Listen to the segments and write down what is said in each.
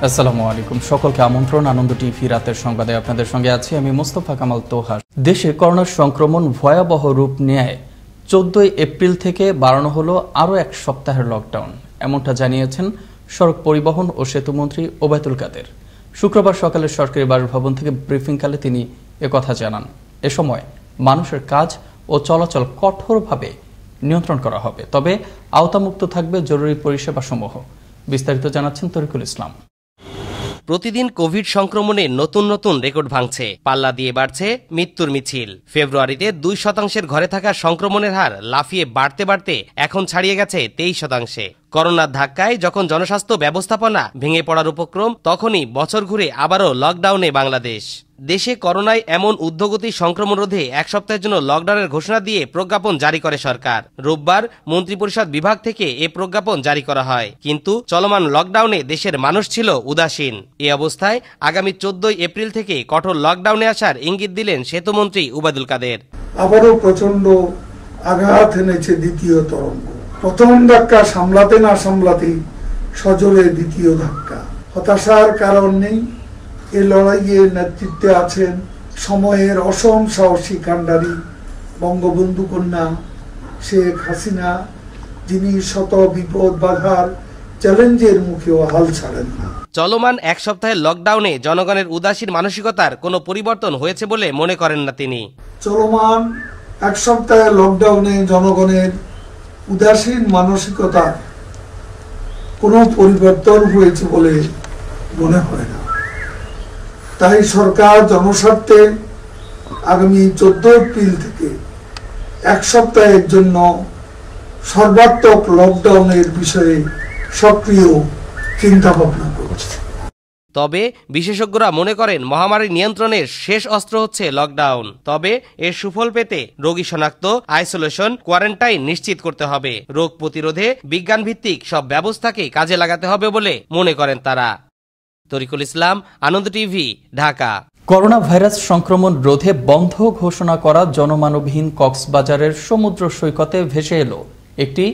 আসসালামু আলাইকুম, সকলকে আমন্ত্রণ আনন্দ টিভি রাতের সংবাদে আপনাদের সঙ্গে আছি আমি মোস্তফা কামাল তোহার। দেশে করোনা সংক্রমণ ভয়াবহ রূপ নেয় 14 এপ্রিল থেকে বাড়ানো হলো আরও এক সপ্তাহের লকডাউন, এমনটা জানিয়েছেন সড়ক পরিবহন ও সেতুমন্ত্রী ওবায়দুল কাদের। শুক্রবার সকালে সরকারি বাসভবন থেকে ব্রিফিংকালে তিনি একথা জানান। এ সময় মানুষের কাজ ও চলাচল কঠোরভাবে নিয়ন্ত্রণ করা হবে, তবে আওতামুক্ত থাকবে জরুরি পরিষেবাসমূহ। বিস্তারিত জানাচ্ছেন তরিকুল ইসলাম। প্রতিদিন কোভিড সংক্রমণে নতুন নতুন রেকর্ড ভাঙছে, পাল্লা দিয়ে বাড়ছে মৃত্যুর মিছিল। ফেব্রুয়ারিতে 2% ঘরে থাকা সংক্রমণের হার লাফিয়ে বাড়তে বাড়তে এখন ছাড়িয়ে গেছে 23%। করোনার ধাক্কায় যখন জনস্বাস্থ্য ব্যবস্থাপনা ভেঙে পড়ার উপক্রম, তখনই বছর ঘুরে আবারও লকডাউনে বাংলাদেশ। দেশে করোনায় এমন ঊর্ধ্বগতি সংক্রমণ রোধে এক সপ্তাহের জন্য লকডাউনের ঘোষণা দিয়ে প্রজ্ঞাপন জারি করে সরকার। রোববার মন্ত্রিপরিষদ বিভাগ থেকে এ প্রজ্ঞাপন জারি করা হয়, কিন্তু চলমান লকডাউনে দেশের মানুষ ছিল উদাসীন। এ অবস্থায় আগামী 14 এপ্রিল থেকে কঠোর লকডাউনে আসার ইঙ্গিত দিলেন সেতুমন্ত্রী ওবায়দুল কাদের। আবারও প্রচন্ড আঘাত এনেছে দ্বিতীয় তরঙ্গ। প্রথম ধাক্কা সামলাতে না সামলাতেই সজোরে দ্বিতীয় ধাক্কা। হতাশার কারণ নেই, এ লড়াইয়ে নেতৃত্বে আছেন সময়ের অসম সাহসী কাণ্ডারী বঙ্গবন্ধু কন্যা শেখ হাসিনা, যিনি শত বিপদ বাধার চ্যালেঞ্জের মুখেও হাল ছাড়েন না। চলমান এক সপ্তাহের লকডাউনে জনগণের উদাসীন মানসিকতার কোনো পরিবর্তন হয়েছে বলে মনে করেন না তিনি। চলমান এক সপ্তাহের লকডাউনে জনগণের উদাসীন মানসিকতার কোনো পরিবর্তন হয়েছে বলে মনে হয় না। তাই সরকার জনস্বার্থে আগামী 14 এপ্রিল থেকে এক সপ্তাহের জন্য সর্বাত্মক লকডাউনের বিষয়ে সক্রিয় চিন্তা ভাবনা করছে। তবে বিশেষজ্ঞরা মনে করেন মহামারী নিয়ন্ত্রণের শেষ অস্ত্র হচ্ছে লকডাউন। তবে এর সুফল পেতে রোগী শনাক্ত, আইসোলেশন, কোয়ারেন্টাইন নিশ্চিত করতে হবে। রোগ প্রতিরোধে বিজ্ঞানভিত্তিক সব ব্যবস্থাকে কাজে লাগাতে হবে বলে মনে করেন তারা। তরিকুল ইসলাম, আনন্দ টিভি, ঢাকা। করোনা ভাইরাস সংক্রমণ রোধে বন্ধ ঘোষণা করা জনমানবহীন কক্সবাজারের সমুদ্র সৈকতে ভেসে এলো একটি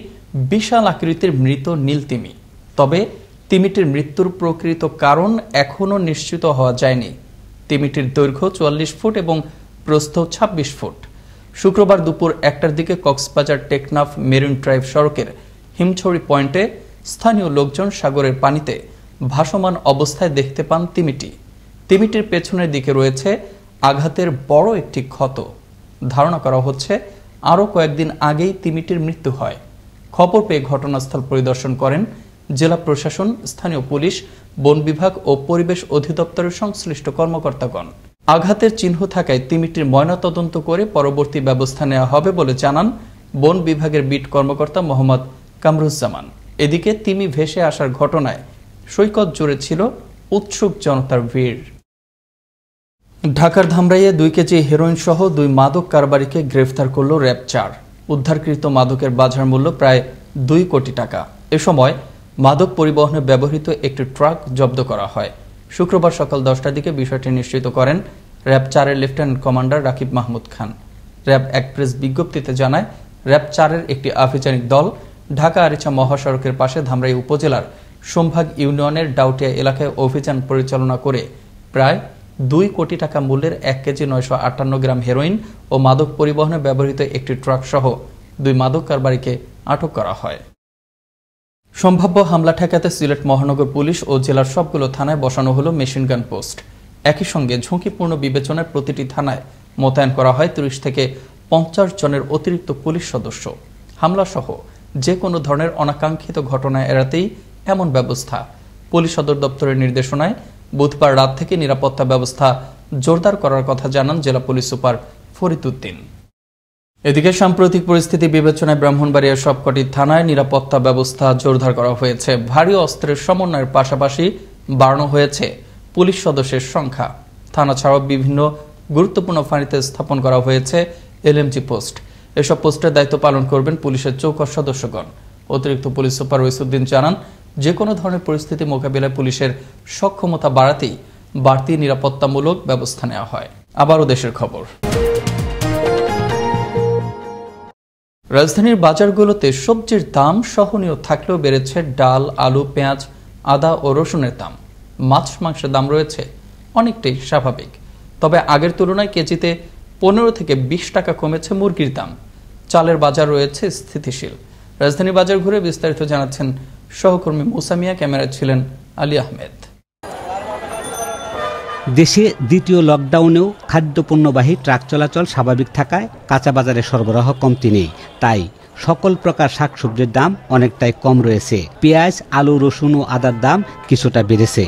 বিশাল আকৃতির মৃত নীল তিমি। তবে তিমিটির মৃত্যুর প্রকৃত কারণ এখনও নিশ্চিত হওয়া যায়নি। তিমিটির দৈর্ঘ্য 44 ফুট এবং প্রস্থ 26 ফুট। শুক্রবার দুপুর 1টার দিকে কক্সবাজার টেকনাফ মেরিন ড্রাইভ সড়কের হিমছড়ি পয়েন্টে স্থানীয় লোকজন সাগরের পানিতে ভাসমান অবস্থায় দেখতে পান তিমিটি। তিমিটির পেছনের দিকে রয়েছে আঘাতের বড় একটি ক্ষত। ধারণা করা হচ্ছে আরও কয়েকদিন আগেই তিমিটির মৃত্যু হয়। খবর পেয়ে ঘটনাস্থল পরিদর্শন করেন জেলা প্রশাসন, স্থানীয় পুলিশ, বন বিভাগ ও পরিবেশ অধিদপ্তরের সংশ্লিষ্ট কর্মকর্তাগণ। আঘাতের চিহ্ন থাকায় তিমিটির ময়নাতদন্ত করে পরবর্তী ব্যবস্থা নেওয়া হবে বলে জানান বন বিভাগের বিট কর্মকর্তা মোহাম্মদ কামরুজ্জামান। এদিকে তিমি ভেসে আসার ঘটনায় সৈকত জুড়ে ছিল উৎসুক জনতার ভিড়। ঢাকার ধামরাইয়ে 2 কেজি হেরোইন সহ 2 মাদক কারবারিকে গ্রেফতার করল র্যাব 4। উদ্ধারকৃত মাদকের বাজার মূল্য প্রায় 2 কোটি টাকা। এ সময় মাদক পরিবহনে ব্যবহৃত একটি ট্রাক জব্দ করা হয়। শুক্রবার সকাল 10টার দিকে বিষয়টি নিশ্চিত করেন র্যাব 4-এর lieutenant commander Rakib Mahmud Khan. RAB 1 press বিজ্ঞপ্তিতে জানায়, র্যাব 4-এর একটি আভিযানিক দল ঢাকা আরিচা মহাসড়কের পাশে ধামরাই উপজেলার সোমভাগ ইউনিয়নের ডাউটিয়া এলাকায় অভিযান পরিচালনা করে প্রায় 2 কোটি টাকা মূল্যের 1 কেজি 958 গ্রাম হেরোইন ও মাদক পরিবহনে ব্যবহৃত একটি ট্রাক সহ 2 মাদক কারবারিকে আটক করা হয়। সম্ভাব্য হামলা ঠেকাতে সিলেট মহানগর পুলিশ ও জেলার সবগুলো থানায় বসানো হলো মেশিনগান পোস্ট। একই সঙ্গে ঝুঁকিপূর্ণ বিবেচনায় প্রতিটি থানায় মোতায়েন করা হয় 30 থেকে 50 জনের অতিরিক্ত পুলিশ সদস্য। হামলা সহ যে কোনো ধরনের অনাকাঙ্ক্ষিত ঘটনা এড়াতেই এমন ব্যবস্থা। পুলিশ সদর দপ্তরের নির্দেশনায় বুধবার রাত থেকে নিরাপত্তা ব্যবস্থা জোরদার করার কথা জানান জেলা পুলিশ সুপার ফরিদ উদ্দিন। এদিকে সাম্প্রতিক পরিস্থিতি বিবেচনায় ব্রাহ্মণবাড়িয়ার সবকটি থানায় নিরাপত্তা ব্যবস্থা জোরদার করা হয়েছে। ভারী অস্ত্রের সমন্বয়ের পাশাপাশি বাড়ানো হয়েছে পুলিশ সদস্যের সংখ্যা। থানা ছাড়াও বিভিন্ন গুরুত্বপূর্ণ ফাঁড়িতে স্থাপন করা হয়েছে এলএমজি পোস্ট। এসব পোস্টের দায়িত্ব পালন করবেন পুলিশের চৌকস সদস্যগণ। অতিরিক্ত পুলিশ সুপার ওয়াইসুদ্দিন জানান, যে কোনো ধরনের পরিস্থিতি মোকাবিলায় পুলিশের সক্ষমতা বাড়াতেই বাড়তি নিরাপত্তামূলক ব্যবস্থা নেওয়া হয়। আবারও দেশের খবর। রাজধানীর বাজারগুলোতে সবজির দাম সহনীয় থাকলেও বেড়েছে ডাল, আলু, পেঁয়াজ, আদা ও রসুনের দাম। মাছ মাংসের দাম রয়েছে অনেকটাই স্বাভাবিক। তবে আগের তুলনায় কেজিতে 15 থেকে 20 টাকা কমেছে মুরগির দাম। চালের বাজার রয়েছে স্থিতিশীল। রাজধানী বাজার ঘুরে বিস্তারিত জানাচ্ছেন সহকর্মী মুসা মিয়া, ক্যামেরায় ছিলেন আলী আহমেদ। দেশে দ্বিতীয় লকডাউনেও খাদ্যপণ্যবাহী ট্রাক চলাচল স্বাভাবিক থাকায় কাঁচা বাজারে সরবরাহ কমতি নেই। তাই সকল প্রকার শাকসবজির দাম অনেকটাই কম রয়েছে। পেঁয়াজ, আলু, রসুন ও আদার দাম কিছুটা বেড়েছে।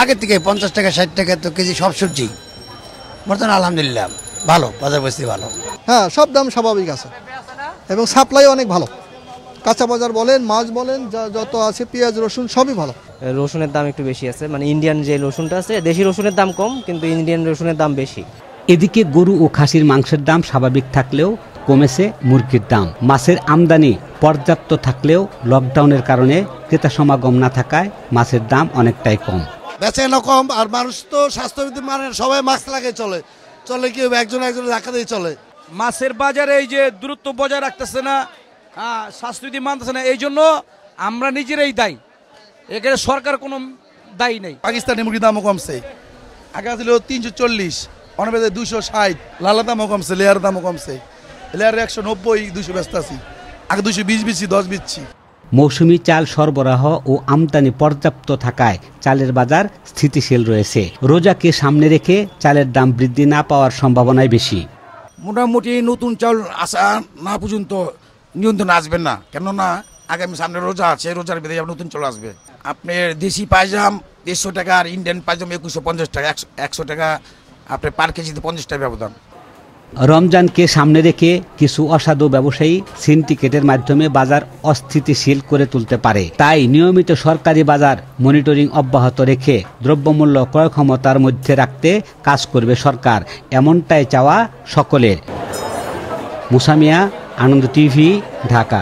আগের থেকে 50 টাকা 60 টাকা তো কেজি সব সবজি। বর্তমানে আলহামদুলিল্লাহ ভালো, বাজার পরিস্থিতি ভালো। হ্যাঁ, সব দাম স্বাভাবিক আছে এবং সাপ্লাই অনেক ভালো। কাঁচা বাজার বলেন, মাছ বলেন, যত আছে পেঁয়াজ রসুন সবই ভালো। রসুনের দাম একটু বেশি আছে, মানে ইন্ডিয়ান যে রসুনটা আছে, দেশি রসুনের দাম কম কিন্তু ইন্ডিয়ান রসুনের দাম বেশি। এদিকে গরু ও খাসির মাংসের দাম স্বাভাবিক থাকলেও কমেছে মুরগির দাম। মাছের আমদানি পর্যাপ্ত থাকলেও লকডাউনের কারণে ক্রেতা সমাগম না থাকায় মাছের দাম অনেকটাই কম। বেচাকেনা কম, আর মানুষ তো স্বাস্থ্যবিধি মানে সবাই মাস্ক লাগিয়ে চলে কি একজন ধাক্কা দিয়ে চলে। মাছের বাজারে এই যে দূরত্ব বজায় রাখতেছে না, স্বাস্থ্যবিধি মানতেছে না, এই জন্য আমরা নিজেরাই দায়ী। এখানে সরকার কোনো দায়ী নেই। পাকিস্তানি মুরগির দামও কমছে, আগে ছিল 340, অনেক 260। লালা দামও কমছে, লেয়ারের দামও কমছে। লেয়ার 190, 200 ব্যস্ত আছি। আগে 220 বেচছি, 10 বেচছি। মৌসুমি চাল সরবরাহ ও আমদানি পর্যাপ্ত থাকায় চালের বাজার স্থিতিশীল রয়েছে। রোজাকে সামনে রেখে চালের দাম বৃদ্ধি না পাওয়ার সম্ভাবনাই বেশি। মোটামুটি নতুন চাল আসা না পর্যন্ত নিয়ন্ত্রণ আসবেন না, কেননা আগামী সামনে রোজা আছে, রোজার ভিতরে নতুন চাল আসবে। আপনার দেশি পাইজাম 150 টাকা আর ইন্ডিয়ান পাইজাম 2150 টাকা, 100 টাকা আপনার পার কেজিতে 50 টাকা ব্যবধান। রমজানকে সামনে রেখে কিছু অসাধু ব্যবসায়ী সিন্ডিকেটের মাধ্যমে বাজার অস্থিতিশীল করে তুলতে পারে। তাই নিয়মিত সরকারি বাজার মনিটরিং অব্যাহত রেখে দ্রব্যমূল্য ক্রয় ক্ষমতার মধ্যে রাখতে কাজ করবে সরকার, এমনটাই চাওয়া সকলের। মুসা মিয়া, আনন্দ টিভি, ঢাকা।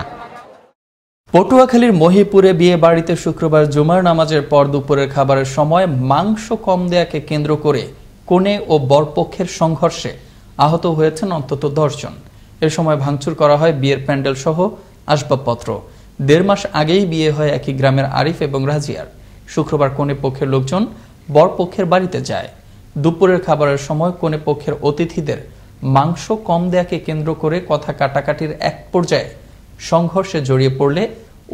পটুয়াখালীর মহিপুরে বিয়ে বাড়িতে শুক্রবার জুমার নামাজের পর দুপুরের খাবারের সময় মাংস কম দেয়াকে কেন্দ্র করে কনে ও বরপক্ষের সংঘর্ষে আহত হয়েছেন অন্তত 10 জন। এ সময় ভাঙচুর করা হয় বিয়ের প্যান্ডেল সহ আসবাবপত্র। 1.5 মাস আগেই বিয়ে হয় একই গ্রামের আরিফ এবং রাজিয়ার। শুক্রবার কনে পক্ষের লোকজন বরপক্ষের বাড়িতে যায়। দুপুরের খাবারের সময় কনে পক্ষের অতিথিদের মাংস কম দেয়াকে কেন্দ্র করে কথা কাটাকাটির এক পর্যায়ে সংঘর্ষে জড়িয়ে পড়লে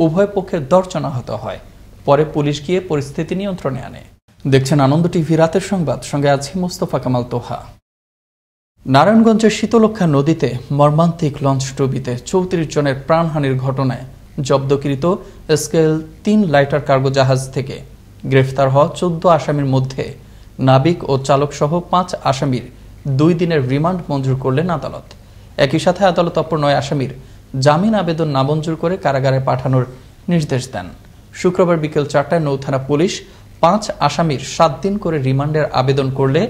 উভয় পক্ষের 10 জন আহত হয়। পরে পুলিশ গিয়ে পরিস্থিতি নিয়ন্ত্রণে আনে। দেখছেন আনন্দ টিভি রাতের সংবাদ, সঙ্গে আছি মুস্তফা কামাল তোহা। নারায়ণগঞ্জের শীতলক্ষা নদীতে মর্মান্তিক লঞ্চডুবিতে 34 জনের প্রাণহানির ঘটনায় জব্দকৃত স্কেল 3 লাইটার কার্গো জাহাজ থেকে গ্রেফতার হওয়া 14 আসামির মধ্যে নাবিক ও চালক সহ 5 আসামির 2 দিনের রিমান্ড মঞ্জুর করলেন আদালত। একই সাথে আদালত অপর 9 আসামির জামিন আবেদন নামঞ্জুর করে কারাগারে পাঠানোর নির্দেশ দেন। শুক্রবার বিকেল 4টায় নৌথানা পুলিশ 5 আসামির 7 দিন করে রিমান্ডের আবেদন করলে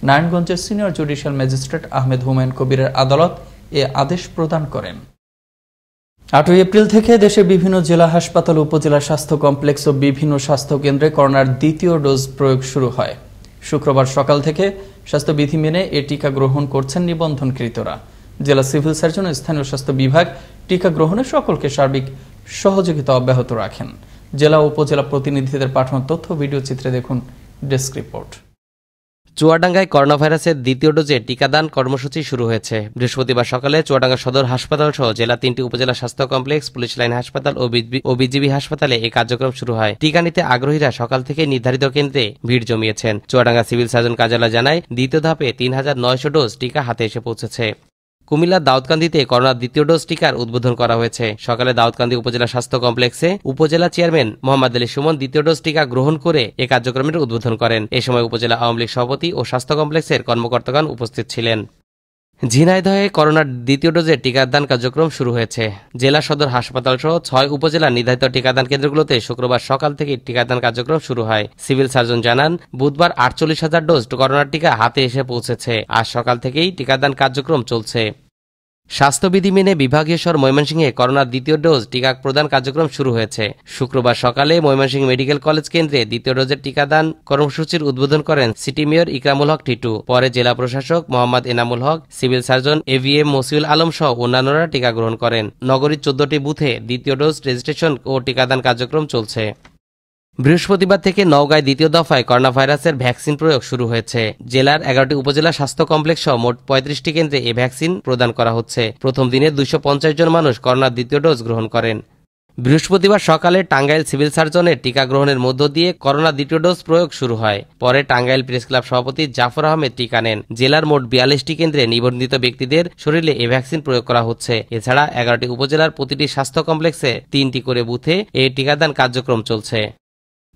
নারায়ণগঞ্জের senior judicial magistrate Ahmed Humayun কবিরের আদালত এ আদেশ প্রদান করেন। 8 এপ্রিল থেকে দেশের বিভিন্ন জেলা হাসপাতাল, উপজেলা স্বাস্থ্য কমপ্লেক্স ও বিভিন্ন স্বাস্থ্য কেন্দ্রে করোনার দ্বিতীয় ডোজ প্রয়োগ শুরু হয়। শুক্রবার সকাল থেকে স্বাস্থ্যবিধি মেনে এ টিকা গ্রহণ করছেন নিবন্ধনকৃতরা। জেলা সিভিল সার্জন ও স্থানীয় স্বাস্থ্য বিভাগ টিকা গ্রহণে সকলকে সার্বিক সহযোগিতা অব্যাহত রাখেন। জেলা ও উপজেলা প্রতিনিধিদের পাঠানো তথ্য ভিডিও চিত্রে দেখুন ডেস্ক রিপোর্ট। চুয়াডাঙ্গায় করোনা ভাইরাসের দ্বিতীয় ডোজে টিকাদান কর্মসূচি শুরু হয়েছে। বৃহস্পতিবার সকালে চুয়াডাঙ্গা সদর হাসপাতাল সহ জেলা 3টি উপজেলা স্বাস্থ্য কমপ্লেক্স, পুলিশ লাইন হাসপাতাল ও বিজিবি হাসপাতালে এই কার্যক্রম শুরু হয়। টিকা নিতে আগ্রহীরা সকাল থেকে নির্ধারিত কেন্দ্রে ভিড় জমিয়েছেন। চুয়াডাঙ্গা সিভিল সার্জন কার্যালয় জানায়, দ্বিতীয় ধাপে 3900 ডোজ টিকা হাতে এসে পৌঁছেছে। কুমিল্লার দাউদকান্দিতে করোনার দ্বিতীয় ডোজ টিকার উদ্বোধন করা হয়েছে। সকালে দাউদকান্দি উপজেলা স্বাস্থ্য কমপ্লেক্সে উপজেলা চেয়ারম্যান মোহাম্মদ আলী সুমন দ্বিতীয় ডোজ টিকা গ্রহণ করে এ কার্যক্রমের উদ্বোধন করেন। এ সময় উপজেলা আওয়ামী লীগ সভাপতি ও স্বাস্থ্য কমপ্লেক্সের কর্মকর্তাগণ উপস্থিত ছিলেন। ঝিনাইদহে করোনার দ্বিতীয় ডোজের টিকাদান কার্যক্রম শুরু হয়েছে। জেলা সদর হাসপাতাল সহ 6 উপজেলার নির্ধারিত টিকাদান কেন্দ্রগুলোতে শুক্রবার সকাল থেকে টিকাদান কার্যক্রম শুরু হয়। সিভিল সার্জন জানান, বুধবার 48,000 ডোজ করোনার টিকা হাতে এসে পৌঁছেছে। আজ সকাল থেকেই টিকাদান কার্যক্রম চলছে। স্বাস্থ্যবিধি মেনে বিভাগীয় শহর ময়মনসিংহে করোনার দ্বিতীয় ডোজ টিকা প্রদান কার্যক্রম শুরু হয়েছে। শুক্রবার সকালে ময়মনসিংহ মেডিকেল কলেজ কেন্দ্রে দ্বিতীয় ডোজের টিকাদান কর্মসূচির উদ্বোধন করেন সিটি মেয়র ইকরামুল হক টিটু। পরে জেলা প্রশাসক Mohammad Enamul Haque, civil surgeon AVM Mosiul Alam সহ অন্যান্যরা টিকা গ্রহণ করেন। নগরীর 14টি বুথে দ্বিতীয় ডোজ রেজিস্ট্রেশন ও টিকাদান কার্যক্রম চলছে। বৃহস্পতিবার থেকে নওগাঁয় দ্বিতীয় দফায় করোনা ভাইরাসের ভ্যাকসিন প্রয়োগ শুরু হয়েছে। জেলার 11টি উপজেলা স্বাস্থ্য কমপ্লেক্স সহ মোট 35টি কেন্দ্রে এই ভ্যাকসিন প্রদান করা হচ্ছে। প্রথম দিনে 250 জন মানুষ করোনার দ্বিতীয় ডোজ গ্রহণ করেন। বৃহস্পতিবার সকালে টাঙ্গাইল সিভিল সার্জনের টিকা গ্রহণের মধ্য দিয়ে করোনা দ্বিতীয় ডোজ প্রয়োগ শুরু হয়। পরে টাঙ্গাইল প্রেস ক্লাব সভাপতি জাফর আহমেদ টিকা নেন। জেলার মোট 42টি কেন্দ্রে নিবন্ধিত ব্যক্তিদের শরীরে এই ভ্যাকসিন প্রয়োগ করা হচ্ছে। এছাড়া 11টি উপজেলার প্রতিটি স্বাস্থ্য কমপ্লেক্সে 3টি করে বুথে এই টিকাদান কার্যক্রম চলছে।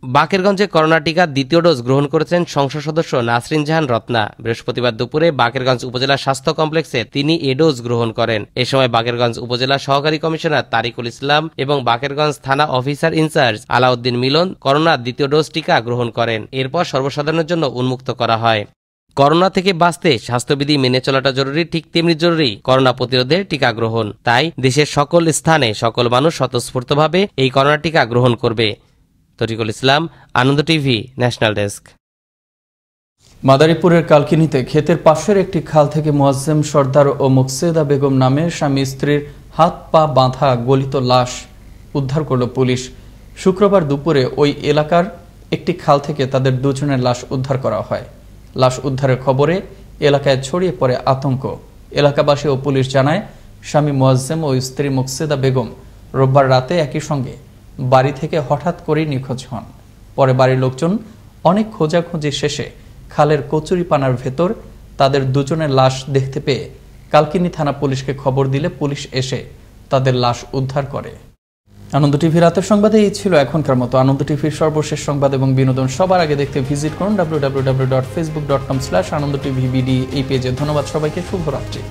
বাকেরগঞ্জে করোনা টিকার দ্বিতীয় ডোজ গ্রহণ করেছেন সংসদ সদস্য নাসরিন জাহান রত্না। বৃহস্পতিবার দুপুরে বাকেরগঞ্জ উপজেলা স্বাস্থ্য কমপ্লেক্সে তিনি এ ডোজ গ্রহণ করেন। এ সময় বাকেরগঞ্জ উপজেলা সহকারী কমিশনার তারিকুল ইসলাম এবং বাকেরগঞ্জ থানা অফিসার ইনচার্জ আলাউদ্দিন মিলন করোনার দ্বিতীয় ডোজ টিকা গ্রহণ করেন। এরপর সর্বসাধারণের জন্য উন্মুক্ত করা হয়। করোনা থেকে বাঁচতে স্বাস্থ্যবিধি মেনে চলাটা জরুরি, ঠিক তেমনি জরুরি করোনা প্রতিরোধে টিকা গ্রহণ। তাই দেশের সকল স্থানে সকল মানুষ স্বতঃস্ফূর্তভাবে এই করোনা টিকা গ্রহণ করবে। তরিকুল ইসলাম, আনন্দ টিভি, ন্যাশনাল ডেস্ক। মাদারীপুরের কালকিনিতে ক্ষেতের পাশের একটি খাল থেকে মোয়াজ্জেম সর্দার ও মুকসেদা বেগম নামে স্বামী স্ত্রীর হাত পা বাঁধা গলিত লাশ উদ্ধার করল পুলিশ। শুক্রবার দুপুরে ওই এলাকার একটি খাল থেকে তাদের দুজনের লাশ উদ্ধার করা হয়। লাশ উদ্ধারের খবরে এলাকায় ছড়িয়ে পড়ে আতঙ্ক। এলাকাবাসী ও পুলিশ জানায়, স্বামী মোয়াজ্জেম ও স্ত্রী মুকসেদা বেগম রোববার রাতে একই সঙ্গে বাড়ি থেকে হঠাৎ করেই নিখোঁজ হন। পরে বাড়ির লোকজন অনেক খোঁজাখুঁজি শেষে খালের কচুরিপানার ভেতর তাদের দুজনের লাশ দেখতে পেয়ে কালকিনি থানা পুলিশকে খবর দিলে পুলিশ এসে তাদের লাশ উদ্ধার করে। আনন্দ টিভি রাতের সংবাদে এই ছিল এখনকার মতো। আনন্দ টিভির সর্বশেষ সংবাদ এবং বিনোদন সবার আগে দেখতে ভিজিট করুন www.facebook.com/anandtvbd এই পেজে। ধন্যবাদ সবাইকে, শুভরাত্রি।